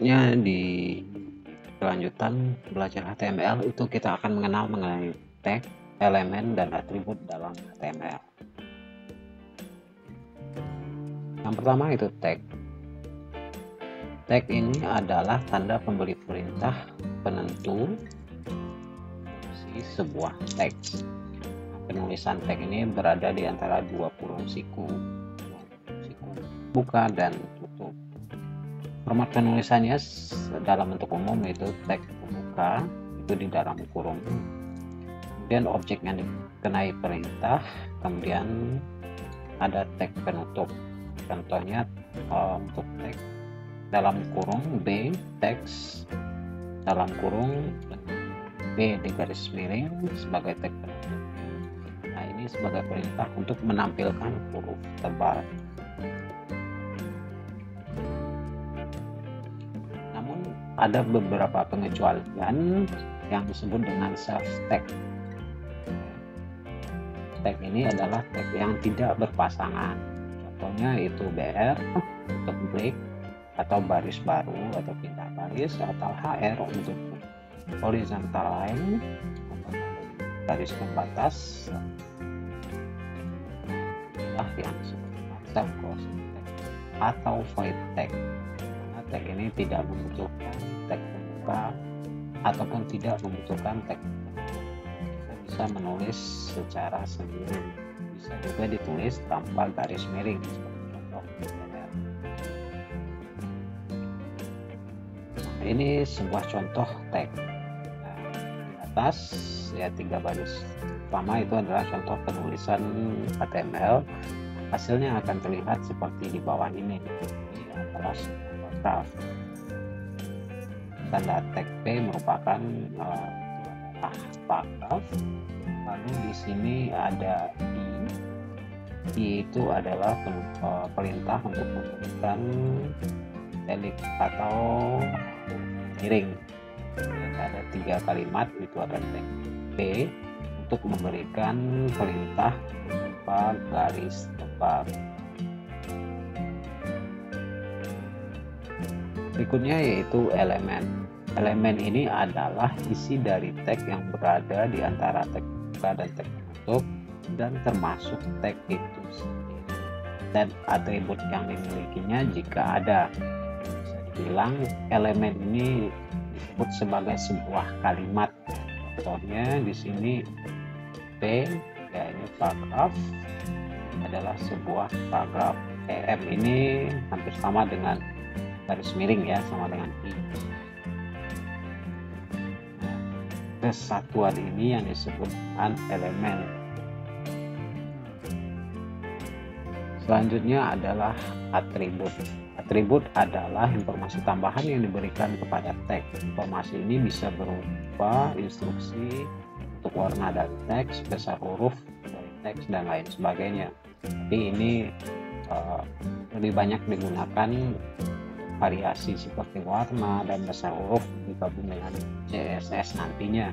Selanjutnya di kelanjutan belajar HTML itu kita akan mengenal mengenai tag, elemen, dan atribut dalam HTML. Yang pertama itu tag. Tag ini adalah tanda pemberi perintah penentu fungsi sebuah teks. Penulisan tag ini berada di antara dua kurung siku buka dan tutup. Format penulisannya dalam bentuk umum itu tag pembuka itu di dalam kurung, kemudian objek yang dikenai perintah, kemudian ada tag penutup. Contohnya untuk tag dalam kurung B teks dalam kurung B di garis miring sebagai tag penutup. Nah, ini sebagai perintah untuk menampilkan huruf tebal. Ada beberapa pengecualian yang disebut dengan self tag. Tag ini adalah tag yang tidak berpasangan. Contohnya itu BR untuk break atau baris baru atau pindah baris, atau HR untuk horizontal line atau garis pembatas, yang disebut dengan self closing tag atau void tag. Tag ini tidak membutuhkan tag pembuka ataupun tidak membutuhkan tag penutup. Kita bisa menulis secara sendiri, bisa juga ditulis tanpa garis miring seperti contoh BR. Nah, ini sebuah contoh tag. Nah, di atas ya 3 baris pertama itu adalah contoh penulisan HTML. Hasilnya akan terlihat seperti di bawah ini. Ini adalah tanda tag P merupakan paragraf. Lalu di sini ada I itu adalah perintah untuk memberikan italic atau miring. Ada 3 kalimat, itu ada tag P untuk memberikan perintah berupa garis tebal. Berikutnya yaitu elemen. Elemen ini adalah isi dari tag yang berada di antara tag buka dan tag penutup dan termasuk tag itu sendiri dan atribut yang dimilikinya jika ada. Bisa dibilang elemen ini disebut sebagai sebuah kalimat. Contohnya di sini P, ya ini paragraf, adalah sebuah paragraf. EM ini hampir sama dengan garis miring ya, sama dengan I. Kesatuan ini yang disebut dengan elemen. Selanjutnya adalah atribut. Atribut adalah informasi tambahan yang diberikan kepada tag. Informasi ini bisa berupa instruksi untuk warna dari teks, besar huruf dari teks, dan lain sebagainya. Jadi ini lebih banyak digunakan variasi seperti warna dan besar huruf digabung dengan CSS nantinya.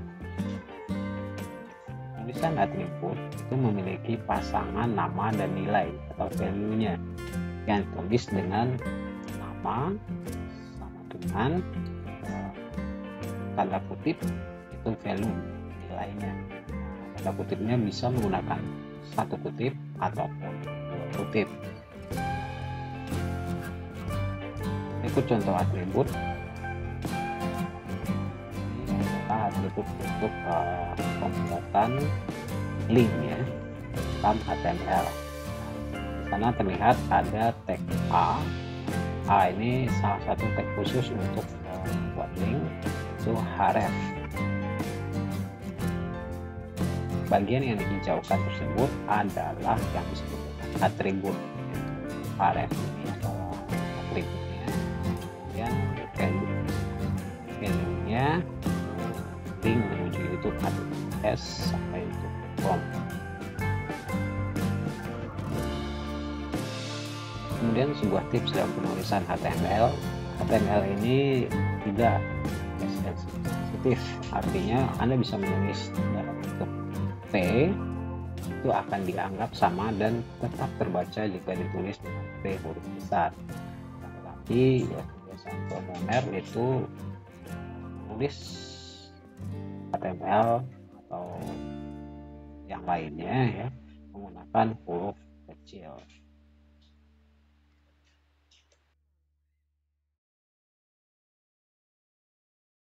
Tulisan atribut itu memiliki pasangan nama dan nilai atau value-nya yang ditulis dengan nama sama dengan tanda kutip itu value nilainya. Tanda kutipnya bisa menggunakan 1 kutip ataupun 2 kutip. Ikut contoh atribut. Ini adalah atribut untuk pembuatan link ya dalam HTML. Di sana terlihat ada tag A. A ini salah satu tag khusus untuk membuat link, itu href. Bagian yang dihijaukan tersebut adalah yang disebut dengan atribut. Href ini adalah atribut. Value-nya link menuju YouTube HTTPS sampai YouTube.com. Kemudian sebuah tips dalam penulisan HTML. HTML ini tidak sensitif, artinya Anda bisa menulis dalam bentuk P itu akan dianggap sama dan tetap terbaca jika ditulis dengan P huruf besar. Tetapi ya, tulisan programmer itu tulis HTML atau yang lainnya ya menggunakan huruf kecil.